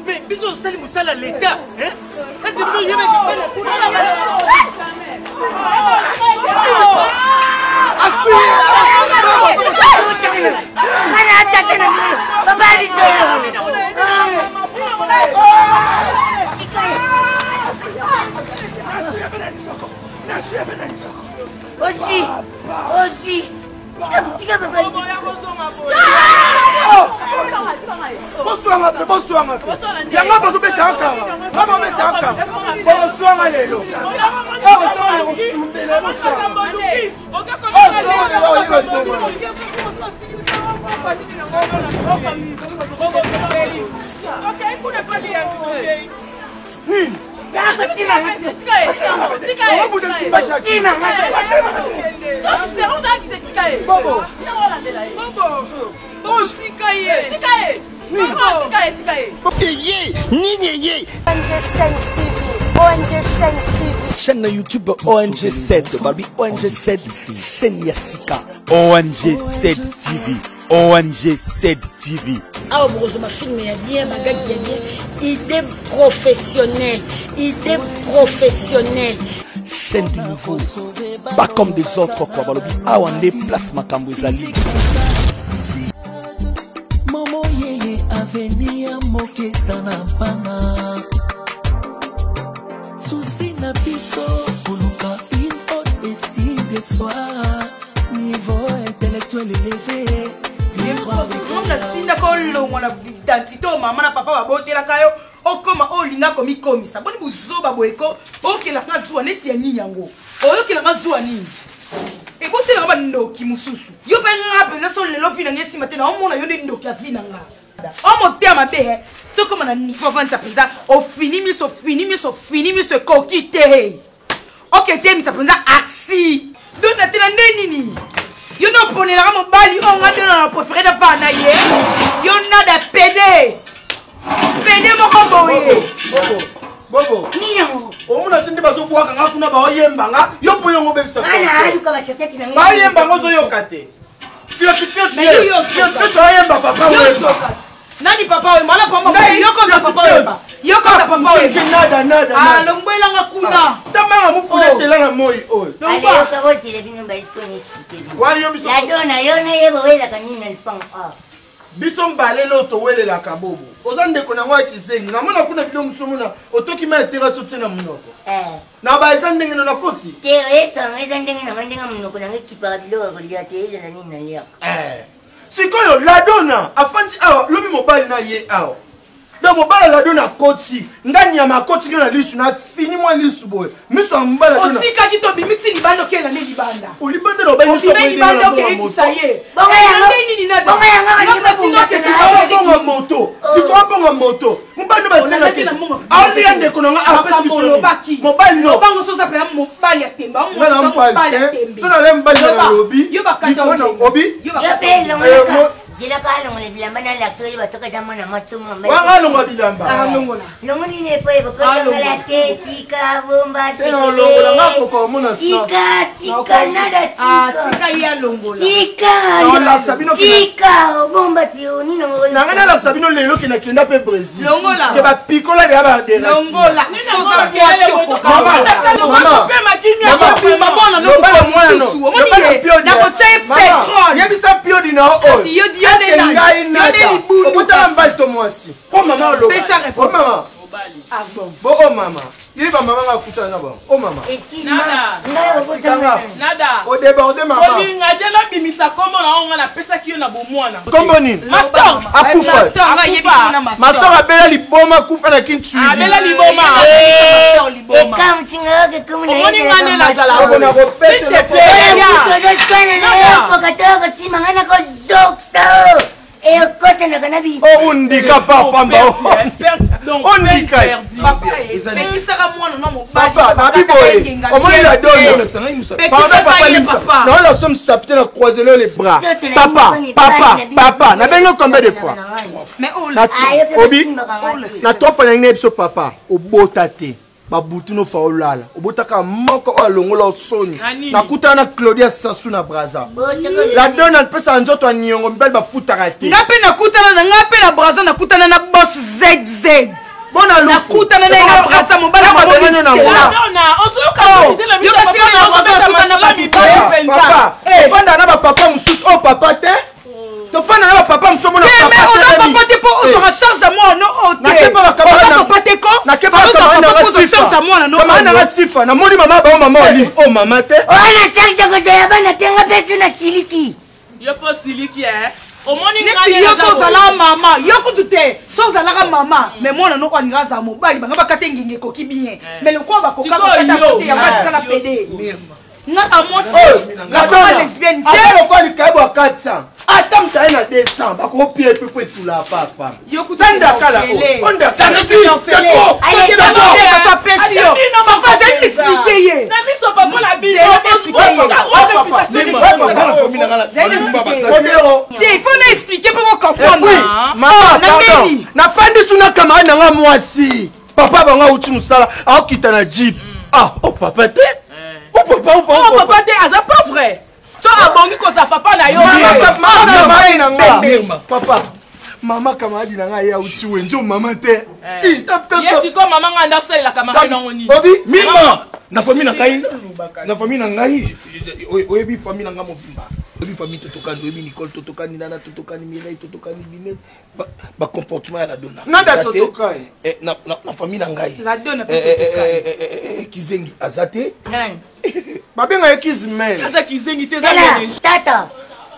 Mais bisous, c'est Moussala l'État. Est-ce que vous avez chaîne YouTube ONG7, Babi ONG7, chaîne Yassika. ONG7 TV, ONG7 TV. Ah, bon, ma film est bien, ma gars bien, idée professionnelle, chaîne du nouveau, pas comme des autres quoi, Balobi. Ah, on déplace ma Kambouezali. Momo yeye avenir moke sana pana. Souci na biso koluka une haute estime de soi, niveau intellectuel élevé. okoma olinga komi komisa boni buzoba boyeko okela ngazwa neti ya nini yango oyokela ngazwa nini ekotela ngaba ndoki mususu yo pe ngape na so lelo vina ngesi matena omona yo ndi ndoki avina nga omo tema be sokoma na niveau vanza penza ofini miso kokite okete misa penza aksi dona tena nini yo no ponela ka mobali onga dona na préféré da vana ye yo na da pede moko boye Bobo Niyango omuna tindi bazobwaka nga kuna baoyemba nga yo po yongo bebisa ana aluka basheteti na baoyemba ngo zoyoka te fio oyemba papa wemba nani papa wemba ala pamba yoko za papa wemba yoko za papa wemba nada lombwela nga kuna tamanga mufuletela na moi oyo ale yoka botile bino baliskoni sikeli wayo biso la dona yona yebo wela kanina lipang biso mbale lo towelelaka bobo oza ndeko nango ya kizengi namona kuna bilo musomona otoki ma etera so tie na monoko na ba eza ndenge na kosi te eza ndenge na mandenga monoko nange kipaka biloko kolia te eza nini na liaka sikoyo ladona afandi awa lobi mobali na ye awa donc mobali ladona koti ngani ya makoti na lisu na fini mwa lisu boye miso mbala ladona otika kito bimiti libando kela ne libanda ulibanda no bayi so boye libando ke saye bonga bonga moto bonga moto mbando basela ke ali ande konanga apesi biso mobali no bango soza pe mobali ya temba ngala mobali ya tembe so na le mbali na lobi yo bakata obi yo pe longa zira ka longa bilamba na lakso yo batsoka damo na matumo mbali wanga longa bilamba longa ni ne pe boko la te tika bomba longa ngako ko mona tika nada tika ya longola tika bomba tio ni no nanga na la sabino lelo kina kenda pe Brésil longola ke ba picola de ba de longola soza ke asio mama no ba mwana no na ko tse petrol yebisa pio dina o kasi yo ngai okutala mbali to mwasi po mama lo mama bo o mama iba mama ngakutana na ba o mama nada o débordé mama olinga jela bimisa kombo na onga na pesa kiyo na bomwana kombo nini master akufa master abela liboma kufa na kintu abela liboma ekamsinga ke kumuna omoni ngane la zala na repete te peya kokatoko simangana ko zoksa cosa na kanabi undika papa mba undika papa nabiboye omoni la donne papa non la somme sapte la croiser les bras papa na benga combien de fois mais obi na tofa na ngine biso papa obota te babutu no fa olala obotaka moko alongola soni Anini. nakutana na Claudia Sassou na Braza la donna pesa nzoto anyongo mbele bafutaka te nga mpe nakutana na nga mpe na Braza nakutana na boss ZZ bona lufu nakutana na ye na Braza mobala babelano na ngona Ladona, ozoyoka na biso papa ofanda na bapapa mosusu o papa te tofanda na bapapa mosusu mona mais oza papa te mpo ozwaka charge ya mwana oza papa te ko charge ya mwana nanga sifa namoni mama bao mama olive o mama te wana charge kozoya bana tenga mpe so na siliki yo mpo siliki omoni neti yo so ozalaka mama yo kutu te so ozalaka mama mais mwana noko alinga azala mobali banga bakata ngenge ekoki bien mais lokola bakokakata yango atikala pede nga amwasi lesbienne te lokola likayebo ya 400 ata mutaye na 200 bakopie pepo esula papa tandakala ifo na explike mpo bocomprendre nafandi suna camarade nanga mwasi papa bango auti mosala aokita na jeep o papa te papa te aza pas vrai to abongi koza papa na yo papa mama camarade nanga ye auti wenzo mama te yetiko mama nga nda salela camarade nango nini obi mima na famille na ngai oyebi famille na nga mobimba oyebi famille totokani oyebi Nicole totokani nana totokani Mireille totokani Binet ba comportement ya la donna nanda totokani na famille na ngai la donna kizengi azate nani babenga ye kizmen aza kizengi te za tala meneji tata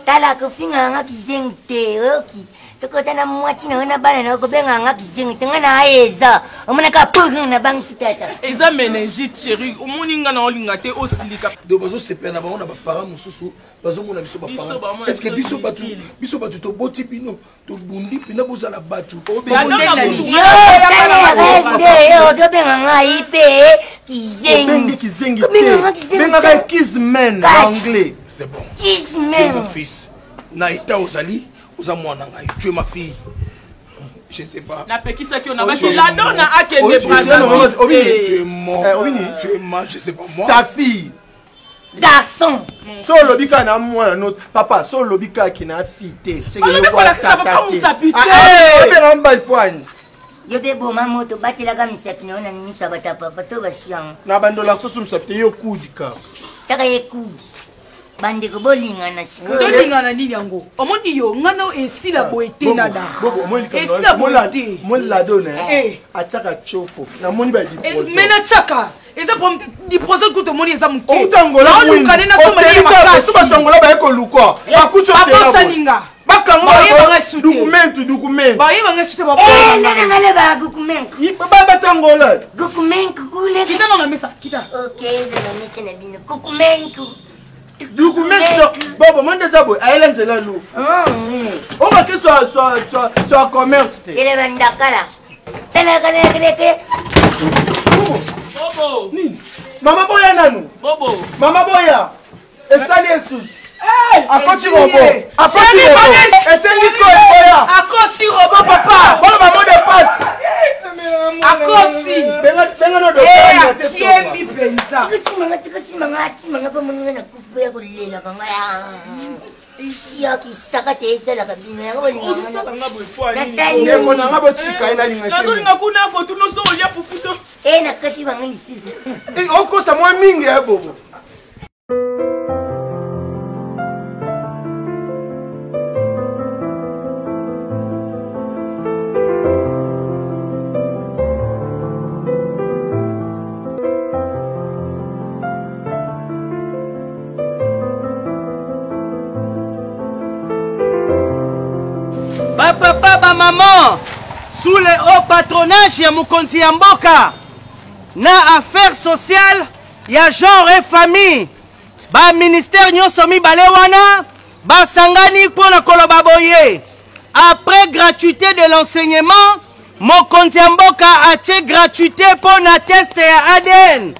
tala kofinga nga kizengi te oki sokoza na mwati na ona bana na kobenga nga kizengi te nga na eza omona ka pugin na bangisi tata eza meningite chéri omoni nga na olinga te osilika donc bazosepela na bango na baparent mosusu bazomona biso baparent est ce que biso bato toboti bino tobundi mpena bozala bato yo salerde yo tobenga nga ipe obengi kizengi te bengaka ye kizmen na anglais c'est bon tu es kismen mon fils na état ozali oza mwana ngai tu es ma fille je ne sais pas napekisaki yo na bato ladona akende tu es mort tu es mort je sais pas moi ta fille garçon so olobi kaka na mwana no papa so olobi kaka na fille te obenga mbali pwani yo mpe boma moto batelaka misapi na yo na miso ya batapapa so basuyango na bandola kosusu misapi te yo kudika tiaka ye kudi bandeko bolingana sikoyo tolingana nini yango omoni yo ngana esila boye te nada esila boye te moladona atiaka chopo namoni mena tiaka eza diproso kutu omoni eza mokeolukane na somaso batangola baye koluka bakosaninga document bayebanga esute nanangaleba gukumenku batangola gukumenku kule kitana na mesa kita ok ezana mete na bino gukumenku bobo monde eza boye ayela nzela lufu okaki so commerce te eleba ndakala talakalekele bobo mama boya nanu bobo mama boya esali esusu akoti robo esengi koya akoti robo papa bolo bamo de passe akoti benga no yembi mpenza tikasimanga pa moninga na kufu ya kolela kanga ya kisaka te esalaka bino yango ndeko nanga botika ye nazolinga kuna kotuna so olia fufuto nakasi bango lisisi okosa mwa mingi ya bobo Papa, maman, sous le haut patronage ya mokonzi ya mboka na affaires sociales ya genre et famille ba ministère nyonso mibale wana basangani mpona koloba boye après gratuité de l'enseignement mokonzi ya mboka atie gratuité mpona test ya ADN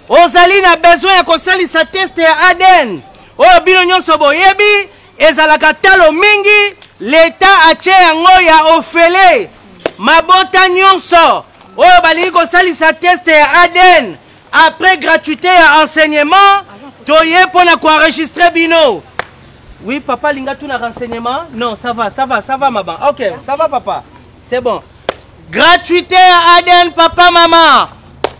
ozali na besoin ya kosalisa test ya ADN oyo bino nyonso boyebi ezalaka talo mingi l'État atie yango ya ofele mabota nyonso oyo balingi kosalisa test ya ADN après gratuité ya enseignement toye mpona koenregistre bino. Oui papa linga tuna renseignement? Non, ça va maman. OK, ça va papa. C'est bon. Gratuité ya ADN papa maman.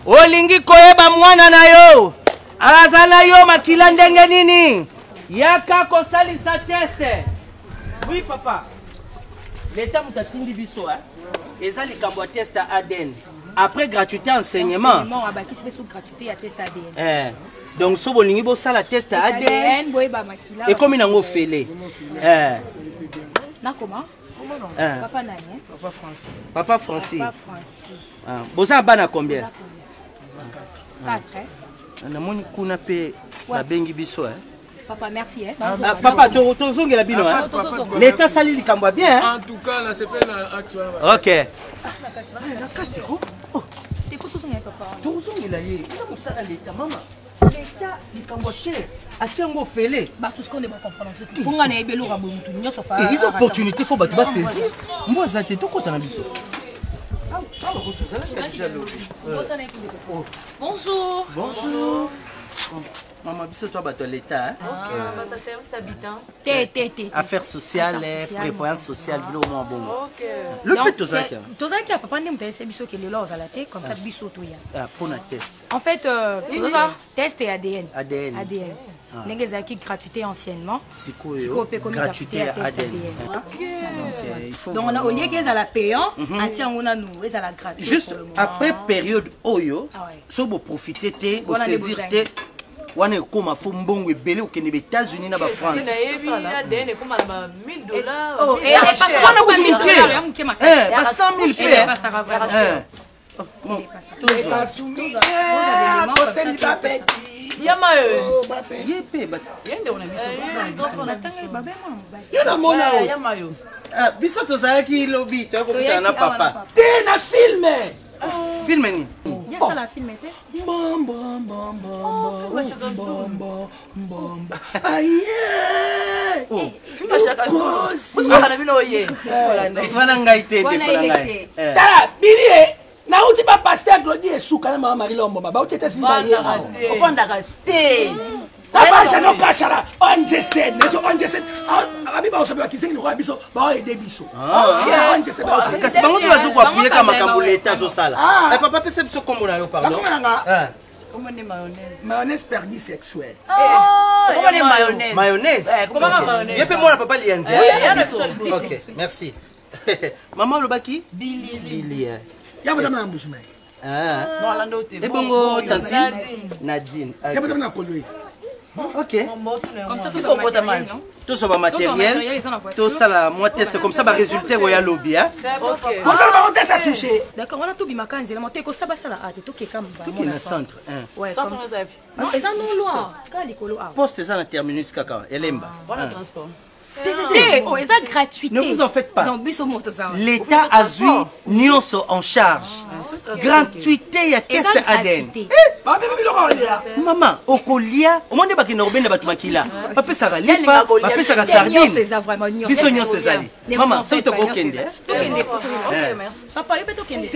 Olingi koyeba mwana na yo. Azana yo makila ndenge nini? Yaka kosalisa test. Oui papa. L'état mutatindi biso hein. Eza likambo ya test ADN. Après gratuité enseignement. Enseignement abaki sous gratuité ya test ADN. Donc so bolingi bo sala test ADN. Boyeba makila. Et comme nango fele. Na comment? Papa nani hein? Papa Francis. Papa Francis. Papa Francis. Boza bana combien? 4 hein. Na moni kuna pe la bengi biso hein. Papa merci hein. Papa tozongela bino hein. L'état sali likambo bien hein. En tout cas la CPN actuellement. OK. La katiko. Oh, t'es fou tozongela papa. Tozongela ye. Na musala l'état maman. L'état likambo cher. Atiango fele. Ba tout ce qu'on est pas comprendre c'est pour ngana ebelo ka bomutu nyoso fa. Et les opportunités faut ba saisir. Moi za te to kota na biso. Bonjour. Bonjour. Maman, biso toi bato l'état. Bata service habitant. Affaires sociales, prévoyance sociale, bilo mo bon. OK. Le fait tozaki. Tozaki a papa ndem tese biso ke lelo ozalate comme ça biso to ya. Pour un test. En fait tozaka test et ADN. ADN. Ndenge zaki gratuité anciennement. Sikoyo. Gratuité ADN. OK. Donc on a au lieu qu'ils à la payant, ati on a nous, ils à la gratuite. Juste après période oyo, so bo profiter te, bo saisir te. Wana koma fo mbongo ebele okende be États-Unis na ba France. ADN koma na $1000. Oh, et parce qu'on a pas $1000. Ba 100 000 paires. Bon. Yama yepe ba yende on a biso. Ah biso tozalaki lobi to ko na papa. Te na filme. Filme ni. Ya ça la filme était. Aïe. Oh. Filme chaque solo. Vous savez bino yé. Wana ngai te de ngai. Tala bilie. Na uti ba pasteur Claudie esuka na mama Marie Lombo ba uti te sima ye. Ofondaka te. Abasha no kashara onjese neso onjese abi ba osobe bakisengi no biso ba ede biso. Onjese ba osobe kasi bango bazo ko appuyer kama makambo leta zo sala. Eh papa pese biso kombo na yo pardon. Comment est mayonnaise? Mayonnaise perdue sexuelle. Comment est mayonnaise? Mayonnaise. Comment mayonnaise? Yepe moi papa lianzi. OK, merci. Maman le baki? Billy. Ya madame Ambouchmay. Non lando te. Et bongo tanti Nadine. Ya madame na Kolwezi. OK. Comme ça tout ça au mal. Tout ça va matériel. Tout ça là moi test comme ça va résulter royal lobby hein. OK. Vous allez me test à toucher. D'accord, on a tout bimaka nzela monter ko saba sala ate to ke kam ba mon centre hein. Ouais, centre non, ils en ont loin. Ka likolo a. Poste ça na terminus kaka Elemba. Voilà transport. Oh, ils ont gratuité. Ne vous en faites pas. L'État a vu Nyonso en charge. Gratuité, il y a test ADN. Maman, au colia, au monde de Norben de Batmakila. Papa Sarah Lipa, Papa Sarah Sardine. Biso Nyonso Zali. Maman, c'est au Kende. Papa, il peut toquer.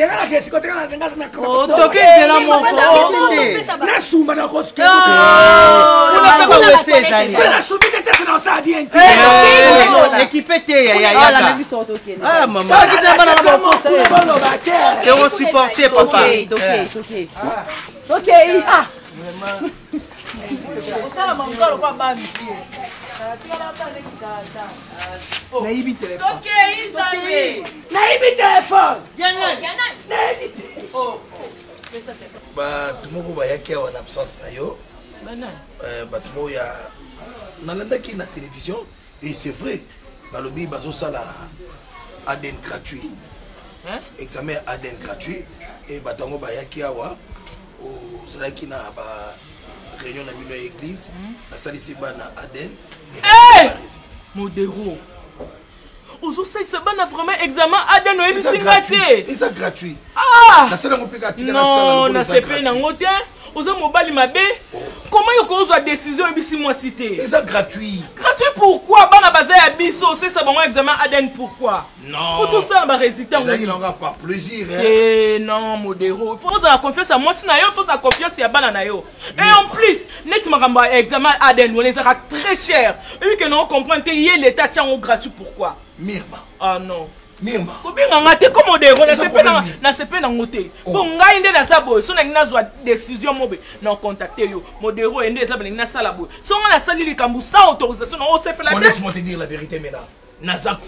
Oh, toquer là mon frère. Na sumba na koske. On n'a pas laissé Zali. C'est la soumite test dans ça ADN. Équipé ah maman et on supportait papa OK ah Naïbi téléphone. Naïbi téléphone. Bah tout le monde va y avoir en absence na yo. Bah tout le monde ya nalandaki na télévision. Et c'est vrai, balobi bazo sala ADN gratuit. Examen ADN gratuit et batango bayaki awa au salaki na ba réunion na bino église, na salisi bana ADN. Modéro. Ozo sai sabana vraiment examen ADN no ebisi ngate. Et ça gratuit. Ah! Na sala ngopeka tika na sala. Non, na sepe na ngote. Ozo mobali mabe. comment il cause la décision ici moi cité? Et ça gratuit. Gratuit pourquoi? Bana bazay à biso, c'est ça bon examen ADN pourquoi? Non. Pour tout ça, on va résultat. Il n'aura pas plaisir. Hein? Eh non, modéro. Il faut avoir confiance à moi, sinon il faut avoir confiance à Bana yo. Et en plus, net ma examen ADN, on les aura très cher. Et vu que nous comprenons que l'État tient gratuit pourquoi? Mirma. Ah non. Mirma. Comment modéro, na sepe na ngote. Bon ngai ndé na sabo, so na ngina zwa décision mobe na contacter yo. Modéro ndé za ngina sala bo. So nga na sali likambu sans autorisation na o sepe la. Laisse-moi te dire la vérité maintenant. Naza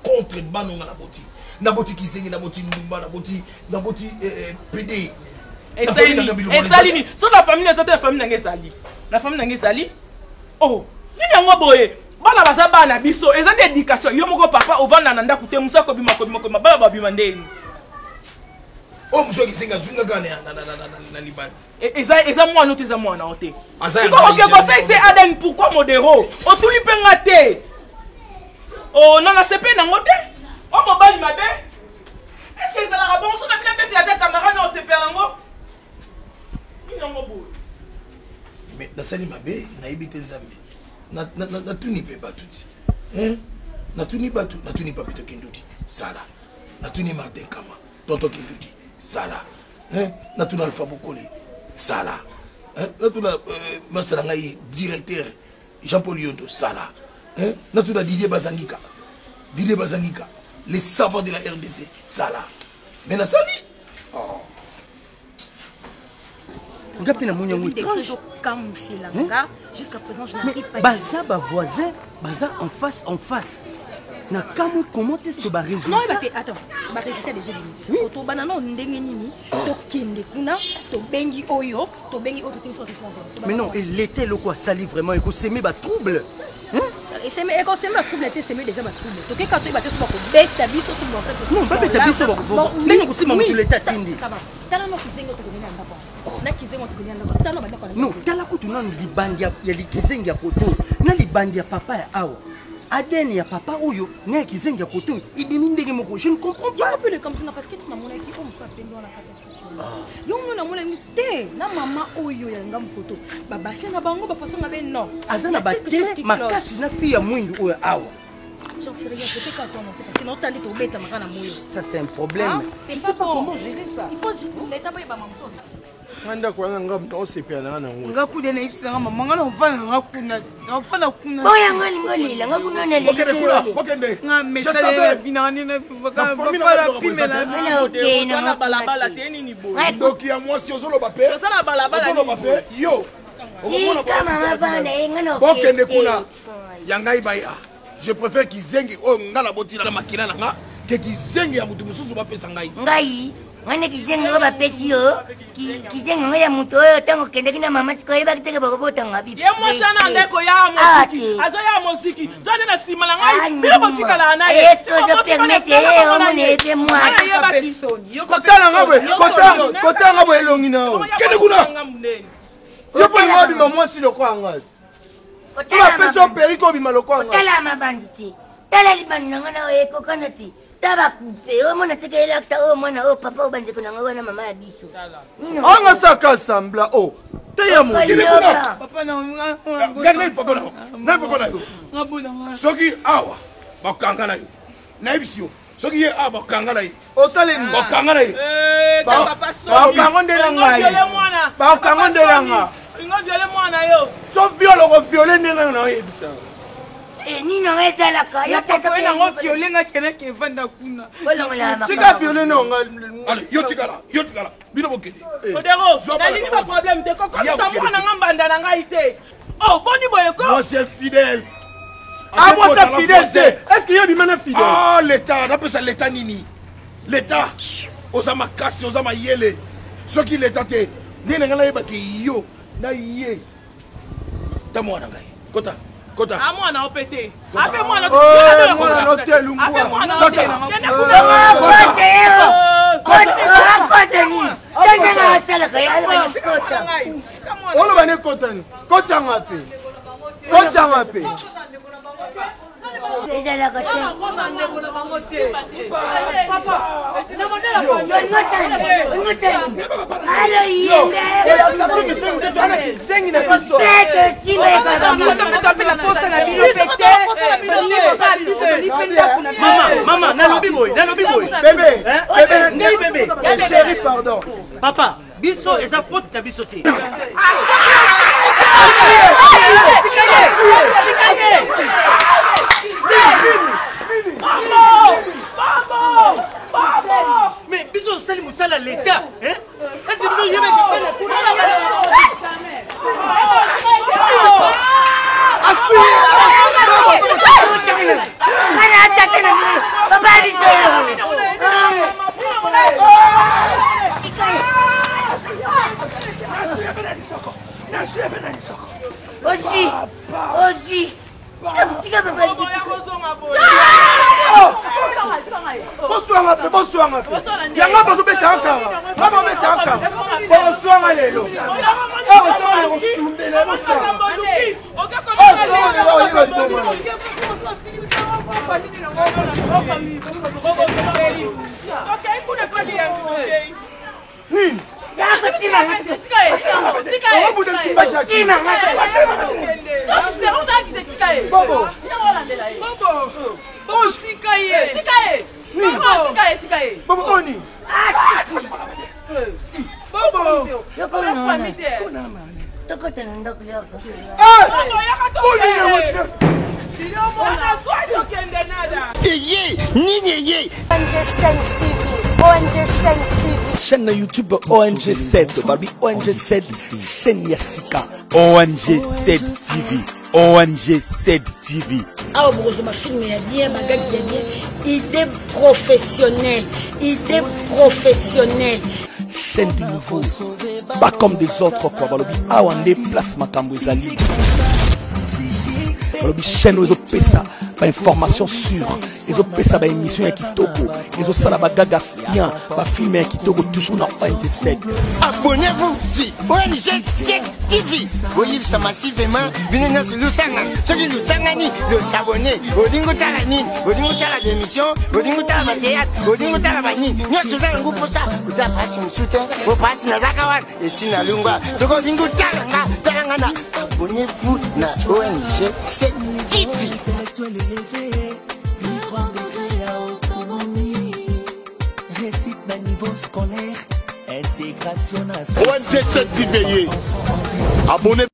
contre banonga na boti. Na boti kisengi na boti ndumba na boti PD. Et salini. So la famille na zata famille na ngesali. La famille na ngesali. Oh, ni yango boye. Bana baza bana biso eza de éducation yo moko papa ovanda na ndako te musa ko bima baba babima ndeni o muso kisenga zunga gane na libanti eza moi no te eza moi na ote ko ok ko c'est Aden pourquoi modéro o tuli penga te oh non na sepe na ngote o mobali mabe est-ce que ça la bon so na bien tete ya caméra na o sepe lango ni ngo bo mais na sali mabe na ibite nzambe na tuni pe batuti hein na tuni batu na tuni papito kindudi sala na tuni Martin Kama tonto kindudi sala hein na tuni Alpha Bokole sala hein na tuni masala ngai directeur Jean-Paul Yondo sala hein na tuni Didier Bazangika les savants de la RDC sala mais na sali oh ngapi na munya muti jusqu'à présent je n'arrive pas baza ba voisin baza en face na kamu comment est-ce que ba résultat non attends ba résultat déjà oui to banana ndenge nini to kende kuna to bengi oyo to tin so mais non il était le quoi sali vraiment et ko s'aimer ba trouble hein et c'est mais ko s'aimer trouble était s'aimer déjà ba trouble to ke ka to ba te so ba ko beta biso to bon ça non ba beta biso ba mais ko sima mutu l'état tindi ça va tala no kisengo to kona ndako na kizengo to kona ndako tala ba ndako non tala ko tunana libandi ya likizengi ya poto na libandi ya papa ya awa Aden ya papa oyo na kizengi ya poto ibimi ndenge moko je ne comprends pas un peu de comme ça parce que ton amona ki on fa pendo na kata suki yo no na mona te na mama oyo ya ngam poto baba senga bango ba façon ngabe non azana ba te makasi na fille ya mwindu oyo awa j'en sais rien peut-être quand on sait parce que non tandi to beta makana moyo ça c'est un problème je sais pas comment gérer ça il faut l'état ba ba maman nganda kwa ngam to sepela na ngo ngakude na ipsanga mama ngana ufana ngafana kuna boya ngolila ngakunona le bokende ngamesale binani na bakala pimela okay na balabala teni ni bo donc ya moi si ozolo ba pe ça na balabala ozolo ba pe yo kama mabana ngana bokende kuna yangai baya je préfère kizengi o ngala botila na makila nga ke kizengi ya mutu mususu ba pesa ngai ngane kizenga ba pesi yo kizenga ya muto oyo tango kendeki na mama tiko yeba kiteke bakobota ngabi ye mo sana ndeko ya mosiki aza ya mosiki tande na sima na ngai bila botika la na ye est-ce que je permette o mone ete moi kotala ngabwe elongi nao kende kuna yo pa ngabi mama si loko anga kotala peso periko bima loko anga kotala mabanditi tala libani ngana o ekokanati taba coupe o mona tekela ksa o mona o papa o bande kuna ngwana mama ya biso anga saka sambla o te ya mo kile kuna papa na ngana papa na yo ngabuna soki awa bakanga na yo na ibisio soki ye awa bakanga na yo o saleni bakanga na yo bakanga ndela ngai bakanga ndela nga ingo viole mwana yo so viole ko viole ndenge na yebisa nino ezalaka yo tata yango viole nga kena ke vanda kuna sika viole no nga allez yo tikala bino bokende odero dalini ba problème te koko sa mwana ngambanda na ngai te oh boni boye ko moi c'est fidèle moi c'est fidèle est-ce que yo bi mana fidèle ah l'état na pesa l'état nini l'état osama kasi osama yele soki l'état te ndene ngala yeba ke yo na ye ta mwana ngai kota a mwana opete ape mwana mwana hôtel ngwa ape mwana hôtel kene kota nini tende nga sala kaya ala kota olo bane kota ni kota ngapi ezalaka te alo yenge kizengi na biso Maman, nalobi boy. bébé Ngai bébé. chéri pardon Papa, biso eza faute na biso te. Mais biso sali musala l'état, hein? Est-ce que biso yebe boswanga te yanga bazobeta akara babobeta akara boswanga lelo boswanga lelo osumbela nini Bobo oni. Bobo. Chaîne YouTube ONG7, Babi ONG7, chaîne Yassika, ONG7 TV, ONG7 TV. Ah, ma film est bien, ma gag est bien. Idée professionnelle, Chaîne du nouveau, pas comme des autres quoi. Balobi, Awande place Makambo Zali. Balobi, chaîne aux autres ça. Pas information sûre, les autres ça va émission qui togo, les autres ça la bagaga bien, va filmer qui togo toujours dans ONG7. Abonnez-vous si ONG7 TV. Voyez ça massivement, venez sur Lusanga, celui Lusangani, de s'abonner. Odingo Talani, Odingo Tala d'émission, Odingo Tala théâtre, Odingo Tala Bani. Nous sommes un groupe pour ça. Vous avez passé un soutien, vous passez dans Zakawan et Sinalunga. Ce qu'on Odingo Tala, Talangana. Abonnez-vous na ONG7 TV. Récite d'un niveau scolaire, intégration ONG7 TV. Abonnez-vous.